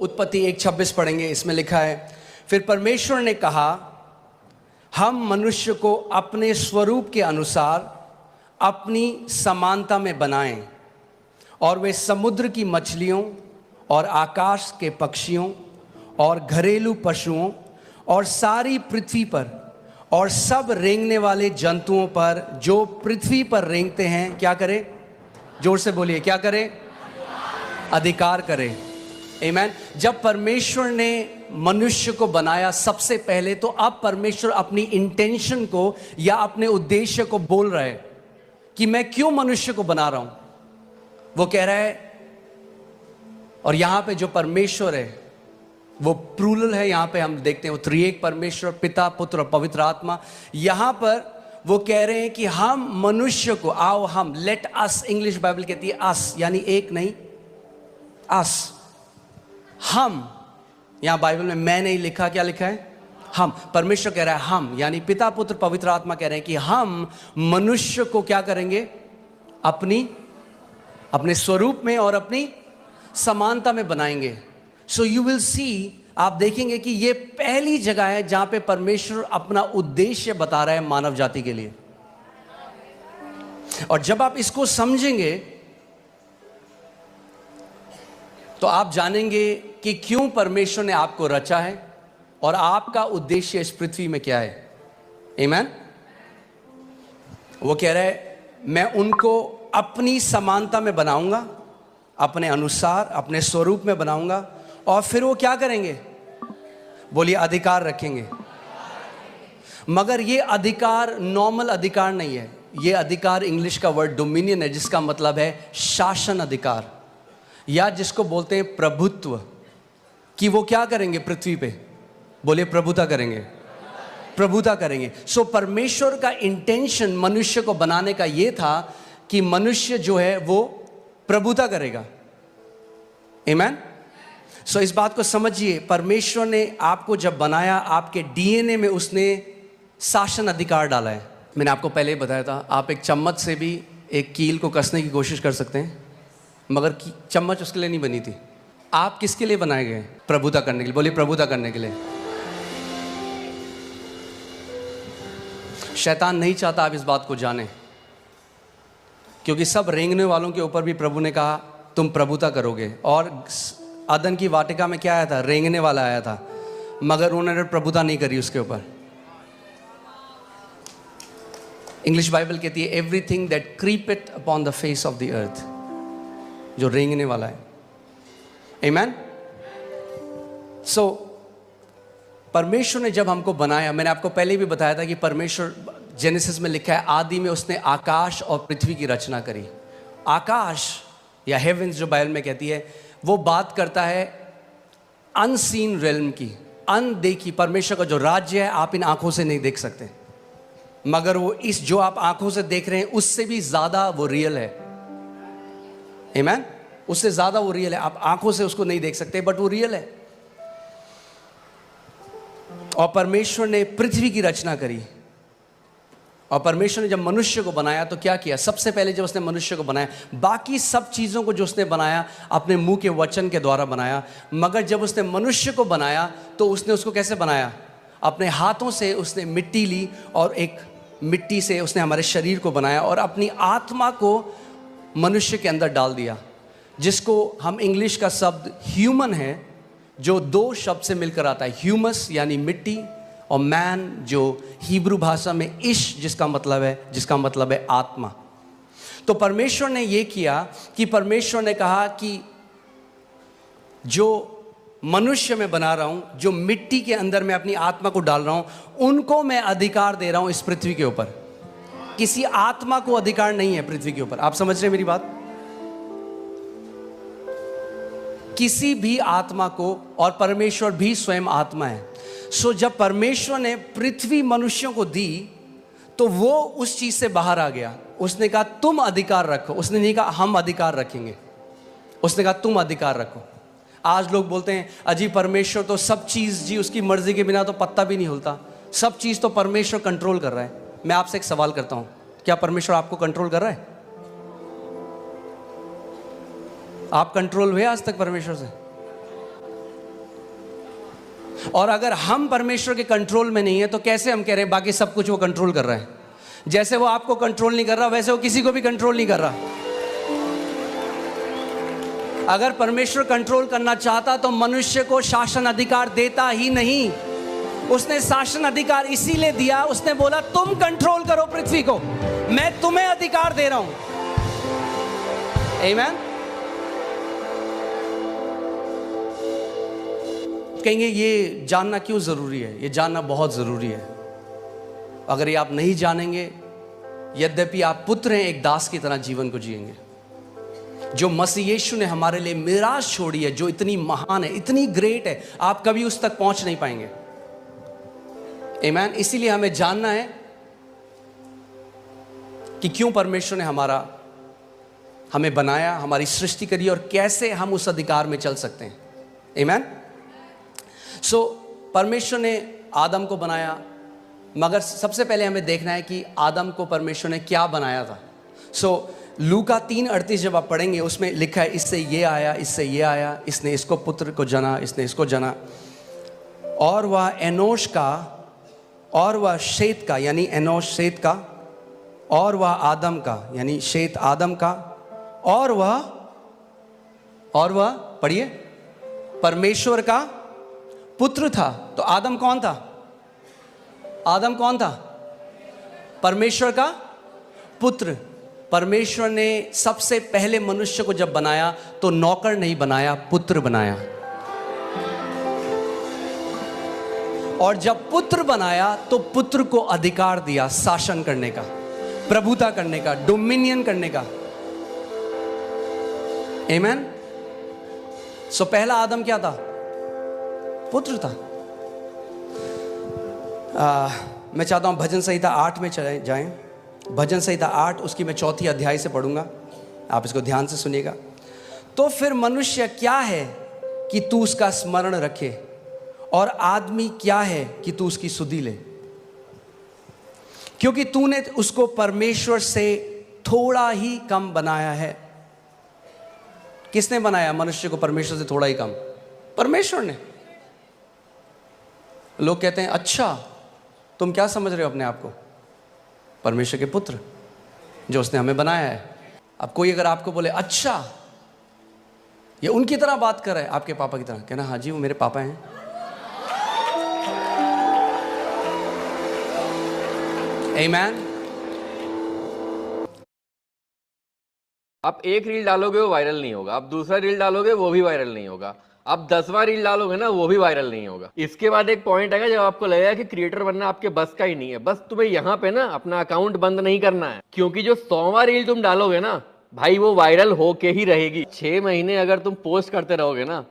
उत्पत्ति 1:26 पढ़ेंगे। इसमें लिखा है, फिर परमेश्वर ने कहा, हम मनुष्य को अपने स्वरूप के अनुसार अपनी समानता में बनाएं और वे समुद्र की मछलियों और आकाश के पक्षियों और घरेलू पशुओं और सारी पृथ्वी पर और सब रेंगने वाले जंतुओं पर जो पृथ्वी पर रेंगते हैं क्या करें? जोर से बोलिए, क्या करें? अधिकार करें। आमीन। जब परमेश्वर ने मनुष्य को बनाया सबसे पहले, तो अब परमेश्वर अपनी इंटेंशन को या अपने उद्देश्य को बोल रहा है कि मैं क्यों मनुष्य को बना रहा हूं। वो कह रहा है, और यहां पे जो परमेश्वर है वो प्लूरल है। यहां पे हम देखते हैं वो त्रिएक परमेश्वर, पिता, पुत्र और पवित्र आत्मा। यहां पर वो कह रहे हैं कि हम मनुष्य को, आओ हम, लेट अस, इंग्लिश बाइबल कहती है अस, यानी एक नहीं, अस, हम। यहां बाइबल में मैं नहीं लिखा, क्या लिखा है? हम। परमेश्वर कह रहा है हम, यानी पिता, पुत्र, पवित्र आत्मा कह रहे हैं कि हम मनुष्य को क्या करेंगे? अपने स्वरूप में और अपनी समानता में बनाएंगे। सो यू विल सी, आप देखेंगे कि ये पहली जगह है जहां पे परमेश्वर अपना उद्देश्य बता रहा है मानव जाति के लिए। और जब आप इसको समझेंगे तो आप जानेंगे कि क्यों परमेश्वर ने आपको रचा है और आपका उद्देश्य इस पृथ्वी में क्या है। आमीन। वो कह रहा है, मैं उनको अपनी समानता में बनाऊंगा, अपने अनुसार, अपने स्वरूप में बनाऊंगा, और फिर वो क्या करेंगे? बोलिए, अधिकार रखेंगे। मगर ये अधिकार नॉर्मल अधिकार नहीं है। ये अधिकार इंग्लिश का वर्ड डोमिनियन है, जिसका मतलब है शासन अधिकार, या जिसको बोलते हैं प्रभुत्व। कि वो क्या करेंगे पृथ्वी पे? बोलिए, प्रभुता करेंगे, प्रभुता करेंगे। सो परमेश्वर का इंटेंशन मनुष्य को बनाने का ये था कि मनुष्य जो है वो प्रभुता करेगा। आमीन। सो इस बात को समझिए, परमेश्वर ने आपको जब बनाया, आपके डीएनए में उसने शासन अधिकार डाला है। मैंने आपको पहले ही बताया था, आप एक चम्मच से भी एक कील को कसने की कोशिश कर सकते हैं, मगर चम्मच उसके लिए नहीं बनी थी। आप किसके लिए बनाए गए? प्रभुता करने के लिए। बोलिए, प्रभुता करने के लिए। शैतान नहीं चाहता आप इस बात को जाने, क्योंकि सब रेंगने वालों के ऊपर भी प्रभु ने कहा तुम प्रभुता करोगे। और अदन की वाटिका में क्या आया था? रेंगने वाला आया था, मगर उन्होंने प्रभुता नहीं करी उसके ऊपर। इंग्लिश बाइबल कहती है, everything that creepeth upon the face of the earth, जो रेंगने वाला है। आमीन। सो परमेश्वर ने जब हमको बनाया, मैंने आपको पहले भी बताया था कि परमेश्वर, जेनेसिस में लिखा है, आदि में उसने आकाश और पृथ्वी की रचना करी। आकाश या हेवेंस जो बाइबल में कहती है, वो बात करता है अनसीन रेल्म की, अनदेखी। परमेश्वर का जो राज्य है आप इन आंखों से नहीं देख सकते, मगर वो इस जो आप आंखों से देख रहे हैं उससे भी ज्यादा वो रियल है। आमीन। उससे ज्यादा वो रियल है। आप आंखों से उसको नहीं देख सकते, बट वो रियल है। और परमेश्वर ने पृथ्वी की रचना करी। और परमेश्वर ने जब मनुष्य को बनाया तो क्या किया? सबसे पहले जब उसने मनुष्य को बनाया, बाकी सब चीज़ों को जो उसने बनाया अपने मुंह के वचन के द्वारा बनाया, मगर जब उसने मनुष्य को बनाया तो उसने उसको कैसे बनाया? अपने हाथों से उसने मिट्टी ली और एक मिट्टी से उसने हमारे शरीर को बनाया और अपनी आत्मा को मनुष्य के अंदर डाल दिया, जिसको हम इंग्लिश का शब्द ह्यूमन है, जो दो शब्द से मिलकर आता है, ह्यूमस यानी मिट्टी, और मैन जो हिब्रू भाषा में इश जिसका मतलब है आत्मा। तो परमेश्वर ने ये किया कि परमेश्वर ने कहा कि जो मनुष्य मैं बना रहा हूं, जो मिट्टी के अंदर मैं अपनी आत्मा को डाल रहा हूं, उनको मैं अधिकार दे रहा हूं इस पृथ्वी के ऊपर। किसी आत्मा को अधिकार नहीं है पृथ्वी के ऊपर। आप समझ रहे हैं मेरी बात? किसी भी आत्मा को, और परमेश्वर भी स्वयं आत्मा है। सो जब परमेश्वर ने पृथ्वी मनुष्यों को दी तो वो उस चीज से बाहर आ गया। उसने कहा तुम अधिकार रखो। उसने नहीं कहा हम अधिकार रखेंगे, उसने कहा तुम अधिकार रखो। आज लोग बोलते हैं अजी परमेश्वर तो सब चीज जी उसकी मर्जी के बिना तो पत्ता भी नहीं हिलता, सब चीज तो परमेश्वर कंट्रोल कर रहा है। मैं आपसे एक सवाल करता हूं, क्या परमेश्वर आपको कंट्रोल कर रहा है? आप कंट्रोल हुए आज तक परमेश्वर से? और अगर हम परमेश्वर के कंट्रोल में नहीं है तो कैसे हम कह रहे हैं बाकी सब कुछ वो कंट्रोल कर रहा है? जैसे वो आपको कंट्रोल नहीं कर रहा वैसे वो किसी को भी कंट्रोल नहीं कर रहा। अगर परमेश्वर कंट्रोल करना चाहता तो मनुष्य को शासन अधिकार देता ही नहीं। उसने शासन अधिकार इसीलिए दिया, उसने बोला तुम कंट्रोल करो पृथ्वी को, मैं तुम्हें अधिकार दे रहा हूं। आमीन। कहेंगे ये जानना क्यों जरूरी है? ये जानना बहुत जरूरी है। अगर ये आप नहीं जानेंगे, यद्यपि आप पुत्र हैं, एक दास की तरह जीवन को जिएंगे। जो मसीह यीशु ने हमारे लिए मिराज छोड़ी है, जो इतनी महान है, इतनी ग्रेट है, आप कभी उस तक पहुंच नहीं पाएंगे। आमीन। इसीलिए हमें जानना है कि क्यों परमेश्वर ने हमें बनाया, हमारी सृष्टि करी और कैसे हम उस अधिकार में चल सकते हैं। आमीन। परमेश्वर ने आदम को बनाया, मगर सबसे पहले हमें देखना है कि आदम को परमेश्वर ने क्या बनाया था। लूका 3:38 जब आप पढ़ेंगे उसमें लिखा है इससे ये आया, इससे ये आया, इसने इसको पुत्र को जना, इसने इसको जना, और वह एनोश का, और वह शेत का, यानी एनोश शेत का, और वह आदम का, यानी शेत आदम का, और वह पढ़िए परमेश्वर का पुत्र था। तो आदम कौन था? आदम कौन था? परमेश्वर का पुत्र। परमेश्वर ने सबसे पहले मनुष्य को जब बनाया तो नौकर नहीं बनाया, पुत्र बनाया। और जब पुत्र बनाया तो पुत्र को अधिकार दिया शासन करने का, प्रभुता करने का, डोमिनियन करने का। आमीन। पहला आदम क्या था? पुत्र था। मैं चाहता हूं भजन संहिता 8 में चले जाएं। भजन संहिता 8, उसकी मैं 4 अध्याय से पढ़ूंगा, आप इसको ध्यान से सुनिएगा। तो फिर मनुष्य क्या है कि तू उसका स्मरण रखे, और आदमी क्या है कि तू उसकी सुधि ले, क्योंकि तूने उसको परमेश्वर से थोड़ा ही कम बनाया है। किसने बनाया मनुष्य को परमेश्वर से थोड़ा ही कम? परमेश्वर ने। लोग कहते हैं अच्छा तुम क्या समझ रहे हो अपने आप को? परमेश्वर के पुत्र जो उसने हमें बनाया है। अब कोई अगर आपको बोले अच्छा ये उनकी तरह बात कर रहा है, आपके पापा की तरह, कहना हाँ जी वो मेरे पापा हैं। आमीन। आप एक रील डालोगे वो वायरल नहीं होगा, आप दूसरा रील डालोगे वो भी वायरल नहीं होगा, आप 10वां रील डालोगे ना वो भी वायरल नहीं होगा। इसके बाद एक पॉइंट आएगा जब आपको लगेगा कि क्रिएटर बनना आपके बस का ही नहीं है। बस तुम्हें यहाँ पे ना अपना अकाउंट बंद नहीं करना है, क्योंकि जो 100वां रील तुम डालोगे ना भाई वो वायरल होके ही रहेगी। 6 महीने अगर तुम पोस्ट करते रहोगे ना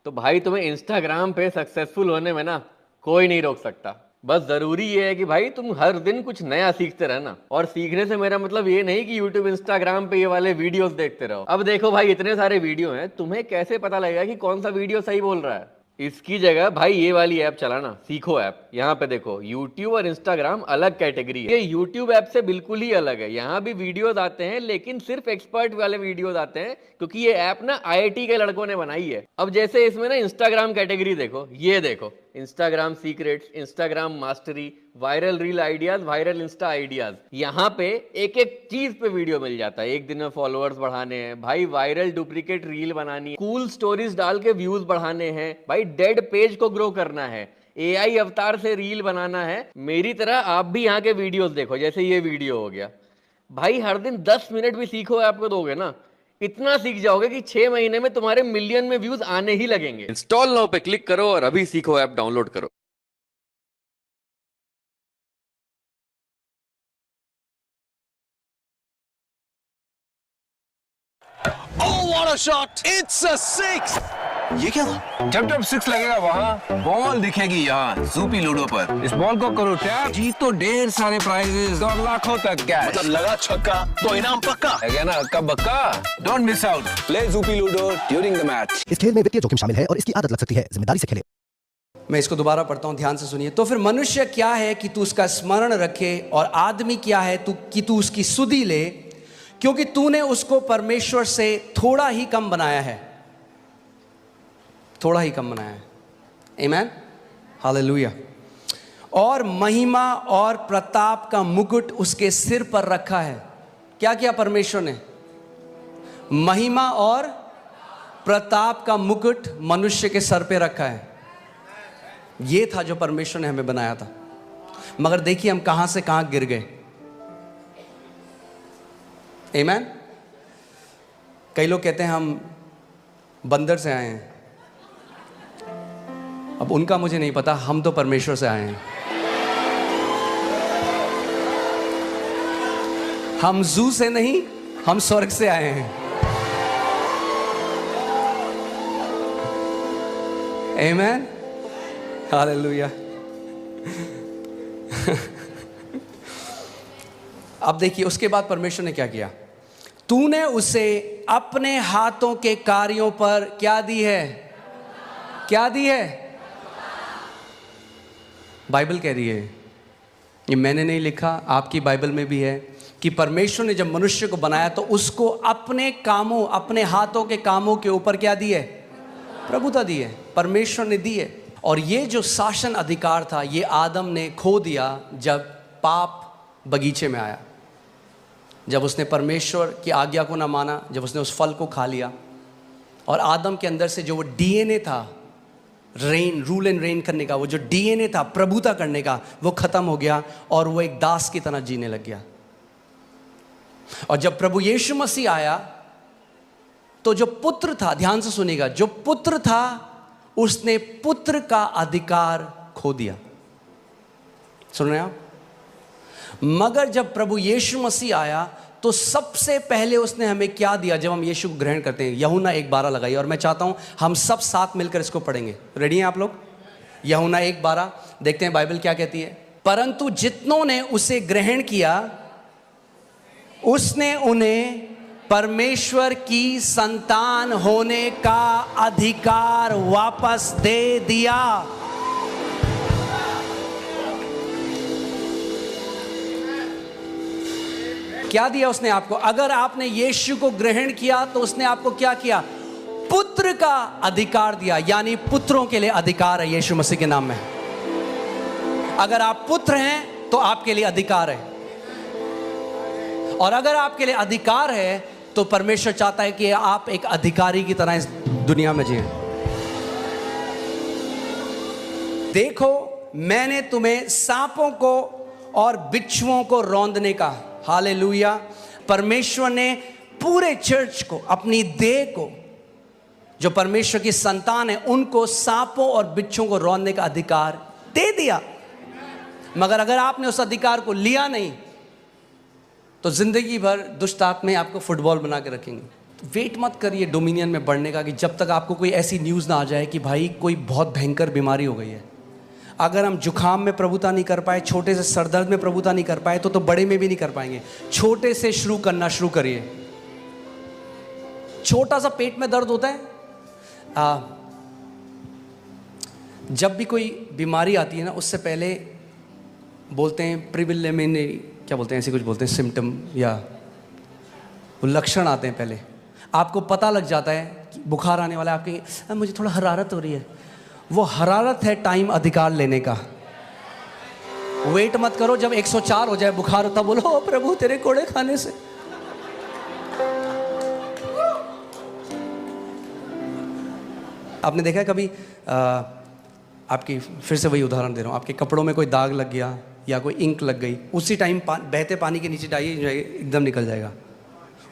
तो भाई तुम्हें इंस्टाग्राम पे सक्सेसफुल होने में ना कोई नहीं रोक सकता। बस जरूरी ये है कि भाई तुम हर दिन कुछ नया सीखते रहना। और सीखने से मेरा मतलब ये नहीं कि यूट्यूब इंस्टाग्राम पे ये वाले वीडियोस देखते रहो। अब देखो भाई इतने सारे वीडियो हैं, तुम्हें कैसे पता लगेगा कि कौन सा वीडियो सही बोल रहा है? इसकी जगह भाई ये वाली ऐप चलाना सीखो। ऐप यहाँ पे देखो, यूट्यूब और इंस्टाग्राम अलग कैटेगरी है। ये यूट्यूब ऐप से बिल्कुल ही अलग है। यहाँ भी वीडियोस आते हैं लेकिन सिर्फ एक्सपर्ट वाले वीडियोस आते हैं, क्योंकि ये ऐप ना IIT के लड़कों ने बनाई है। अब जैसे इसमें ना इंस्टाग्राम कैटेगरी देखो, ये देखो Instagram secrets, Instagram mastery, viral reel ideas, viral Insta ideas. यहाँ पे एक एक चीज पे वीडियो मिल जाता है। एक दिन में फॉलोअर्स बढ़ाने हैं भाई, वायरल डुप्लीकेट रील बनानी है, कूल स्टोरीज डाल के व्यूज बढ़ाने हैं भाई, डेड पेज को ग्रो करना है, AI अवतार से रील बनाना है। मेरी तरह आप भी यहाँ के वीडियोस देखो, जैसे ये वीडियो हो गया भाई, हर दिन 10 मिनट भी सीखो आपको दोगे ना, इतना सीख जाओगे कि 6 महीने में तुम्हारे मिलियन में व्यूज आने ही लगेंगे। इंस्टॉल नाउ पे क्लिक करो और अभी सीखो ऐप डाउनलोड करो। Oh, what a shot! It's a six. ये क्या था? जब जब 6 लगेगा वहाँ बॉल दिखेगी यहाँ ज़ूपी लूडो पर। इस बॉल को करो टैप, जीतो ढेर सारे प्राइजेस और लाखों तक कैश। मतलब लगा छक्का तो इनाम पक्का। लगे ना अक्का बक्का। Don't miss out, play Zupee ludo during the match. इस खेल में वित्तीय जोखिम शामिल है और इसकी आदत लग सकती है, जिम्मेदारी से खेलें। मैं इसको दोबारा पढ़ता हूं, ध्यान से सुनिए। तो फिर मनुष्य क्या है कि तू उसका स्मरण रखे, और आदमी क्या है कि तू उसकी सुधि ले, क्योंकि तूने उसको परमेश्वर से थोड़ा ही कम बनाया है। थोड़ा ही कम बनाया है। आमीन। हालेलुया। और महिमा और प्रताप का मुकुट उसके सिर पर रखा है। क्या किया परमेश्वर ने? महिमा और प्रताप का मुकुट मनुष्य के सर पे रखा है। ये था जो परमेश्वर ने हमें बनाया था। मगर देखिए हम कहां से कहां गिर गए। आमीन। कई लोग कहते हैं हम बंदर से आए हैं। अब उनका मुझे नहीं पता, हम तो परमेश्वर से आए हैं। हम जू से नहीं, हम स्वर्ग से आए हैं। आमीन, हालेलुया। अब देखिए उसके बाद परमेश्वर ने क्या किया। तूने उसे अपने हाथों के कार्यों पर क्या दी है? क्या दी है? बाइबल कह रही है, ये मैंने नहीं लिखा, आपकी बाइबल में भी है कि परमेश्वर ने जब मनुष्य को बनाया तो उसको अपने कामों, अपने हाथों के कामों के ऊपर क्या दी है? प्रभुता दी है, परमेश्वर ने दी है। और ये जो शासन अधिकार था ये आदम ने खो दिया जब पाप बगीचे में आया, जब उसने परमेश्वर की आज्ञा को ना माना, जब उसने उस फल को खा लिया। और आदम के अंदर से जो वो डीएनए था रूल एंड रेन करने का, वो जो डीएनए था प्रभुता करने का, वो खत्म हो गया और वो एक दास की तरह जीने लग गया। और जब प्रभु यीशु मसीह आया तो जो पुत्र था, ध्यान से सुनिएगा, जो पुत्र था उसने पुत्र का अधिकार खो दिया। सुन रहे हैं आप? मगर जब प्रभु यीशु मसीह आया तो सबसे पहले उसने हमें क्या दिया? जब हम यीशु को ग्रहण करते हैं, यूहन्ना 1:12 लगाइए और मैं चाहता हूं हम सब साथ मिलकर इसको पढ़ेंगे। रेडी हैं आप लोग? यूहन्ना 1:12 देखते हैं बाइबल क्या कहती है। परंतु जितनों ने उसे ग्रहण किया उसने उन्हें परमेश्वर की संतान होने का अधिकार वापस दे दिया। क्या दिया उसने आपको? अगर आपने यीशु को ग्रहण किया तो उसने आपको क्या किया? पुत्र का अधिकार दिया, यानी पुत्रों के लिए अधिकार है यीशु मसीह के नाम में। अगर आप पुत्र हैं तो आपके लिए अधिकार है, और अगर आपके लिए अधिकार है तो परमेश्वर चाहता है कि आप एक अधिकारी की तरह इस दुनिया में जिएं। देखो मैंने तुम्हें सांपों को और बिच्छुओं को रौंदने का, हालेलुया, परमेश्वर ने पूरे चर्च को, अपनी देह को, जो परमेश्वर की संतान है, उनको सांपों और बिच्छुओं को रौंदने का अधिकार दे दिया। मगर अगर आपने उस अधिकार को लिया नहीं तो जिंदगी भर दुष्ट आत्माएं आपको फुटबॉल बना के रखेंगे। तो वेट मत करिए डोमिनियन में बढ़ने का, कि जब तक आपको कोई ऐसी न्यूज़ ना आ जाए कि भाई कोई बहुत भयंकर बीमारी हो गई है। अगर हम जुखाम में प्रभुता नहीं कर पाए, छोटे से सरदर्द में प्रभुता नहीं कर पाए, तो बड़े में भी नहीं कर पाएंगे। छोटे से शुरू करना शुरू करिए। छोटा सा पेट में दर्द होता है, जब भी कोई बीमारी आती है ना, उससे पहले बोलते हैं प्रिलिमिनरी, क्या बोलते हैं, ऐसे कुछ बोलते हैं, सिम्टम या वो लक्षण आते हैं। पहले आपको पता लग जाता है कि बुखार आने वाला है, आपके मुझे थोड़ा हरारत हो रही है। वो हरारत है टाइम अधिकार लेने का। वेट मत करो जब 104 हो जाए बुखार, तब बोलो ओ प्रभु तेरे कोड़े खाने से। आपने देखा है कभी आपकी, फिर से वही उदाहरण दे रहा हूँ, आपके कपड़ों में कोई दाग लग गया या कोई इंक लग गई, उसी टाइम बहते पानी के नीचे डालिए, एकदम निकल जाएगा।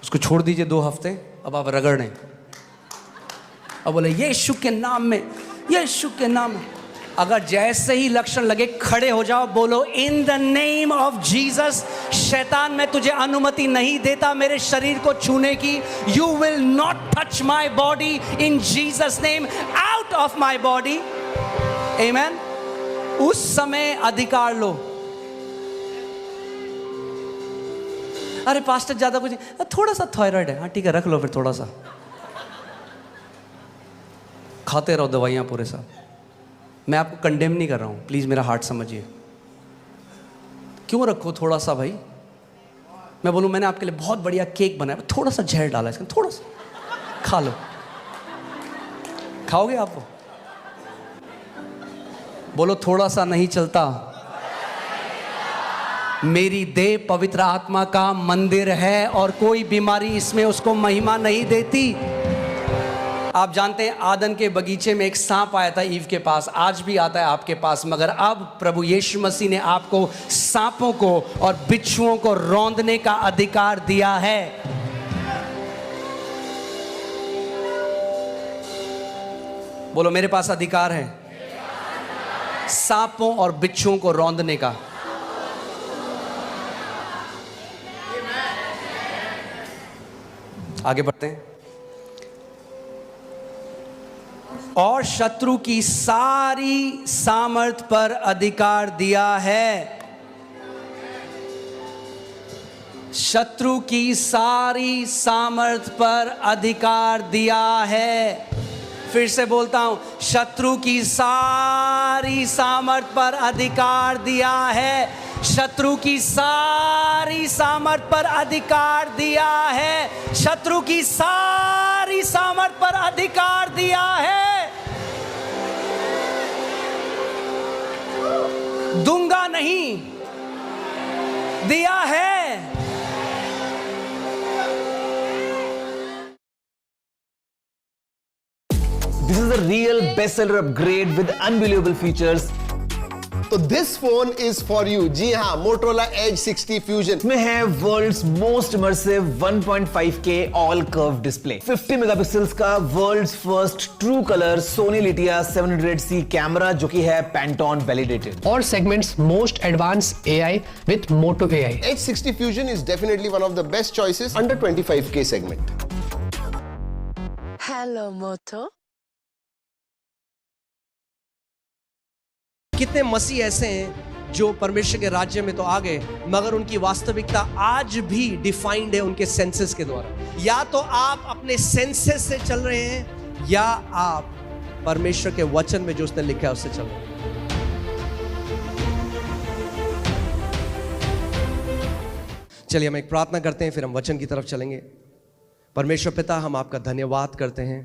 उसको छोड़ दीजिए 2 हफ्ते, अब आप रगड़ें, अब बोले यीशु के नाम में, यीशु के नाम में। अगर जैसे ही लक्षण लगे खड़े हो जाओ, बोलो in the name of Jesus, शैतान मैं तुझे अनुमति नहीं देता मेरे शरीर को छूने की। You will not touch my body in Jesus name, out of my body. Amen. उस समय अधिकार लो। अरे पास्टर ज्यादा कुछ नहीं, थोड़ा सा थायराइड है, हाँ ठीक है रख लो, फिर थोड़ा सा खाते रहो दवाइयाँ पूरे साथ। मैं आपको कंडेम नहीं कर रहा हूँ, प्लीज़ मेरा हार्ट समझिए। क्यों रखो थोड़ा सा भाई? मैं बोलूँ मैंने आपके लिए बहुत बढ़िया केक बनाया, थोड़ा सा जहर डाला इसमें, थोड़ा सा खा लो। खाओगे आप वो? बोलो थोड़ा सा नहीं चलता। मेरी देह पवित्र आत्मा का मंदिर है और कोई बीमारी इसमें उसको महिमा नहीं देती। आप जानते हैं आदन के बगीचे में एक सांप आया था ईव के पास, आज भी आता है आपके पास, मगर अब प्रभु यीशु मसीह ने आपको सांपों को और बिच्छुओं को रौंदने का अधिकार दिया है। बोलो मेरे पास अधिकार है सांपों और बिच्छुओं को रौंदने का। आगे बढ़ते हैं। और शत्रु की सारी सामर्थ पर अधिकार दिया है। शत्रु की सारी सामर्थ पर अधिकार दिया है। फिर से बोलता हूं, शत्रु की सारी सामर्थ पर अधिकार दिया है। शत्रु की सारी सामर्थ पर अधिकार दिया है। शत्रु की सारी सामर्थ पर अधिकार दिया है। दूंगा नहीं, दिया है। This is a real bestseller upgrade with unbelievable features. तो this phone is for you. जी हाँ, Motorola Edge 60 Fusion इसमें है world's most immersive 1.5K all curve display, 50 megapixels का world's first true colour Sony Lytia 700C camera जो कि है Pantone validated, और segment's most advanced AI with Moto AI. Edge 60 Fusion is definitely one of the best choices under 25K segment. Hello, Moto. कितने मसीह ऐसे हैं जो परमेश्वर के राज्य में तो आ गए, मगर उनकी वास्तविकता आज भी डिफाइंड है उनके सेंसेस के द्वारा। या तो आप अपने सेंसेस से चल रहे हैं या आप परमेश्वर के वचन में जो उसने लिखा है उससे चल रहे हैं। चलिए हम एक प्रार्थना करते हैं, फिर हम वचन की तरफ चलेंगे। परमेश्वर पिता, हम आपका धन्यवाद करते हैं।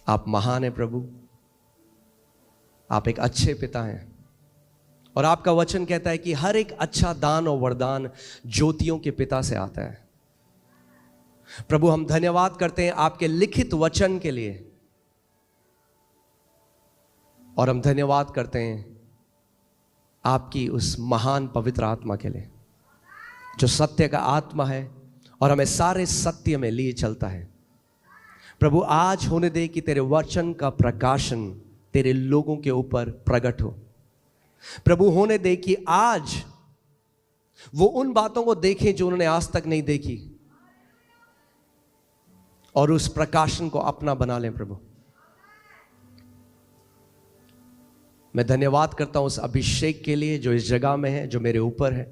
आप महान हैं प्रभु, आप एक अच्छे पिता हैं और आपका वचन कहता है कि हर एक अच्छा दान और वरदान ज्योतियों के पिता से आता है। प्रभु हम धन्यवाद करते हैं आपके लिखित वचन के लिए, और हम धन्यवाद करते हैं आपकी उस महान पवित्र आत्मा के लिए जो सत्य का आत्मा है और हमें सारे सत्य में लिए चलता है। प्रभु आज होने दे कि तेरे वचन का प्रकाशन तेरे लोगों के ऊपर प्रकट हो। प्रभु होने दे कि आज वो उन बातों को देखें जो उन्होंने आज तक नहीं देखी, और उस प्रकाशन को अपना बना लें। प्रभु मैं धन्यवाद करता हूं उस अभिषेक के लिए जो इस जगह में है, जो मेरे ऊपर है,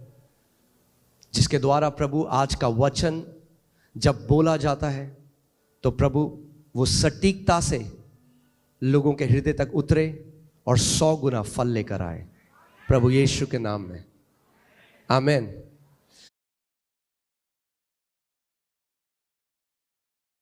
जिसके द्वारा प्रभु आज का वचन जब बोला जाता है तो प्रभु वो सटीकता से लोगों के हृदय तक उतरे और 100 गुना फल लेकर आए। प्रभु यीशु के नाम में आमीन।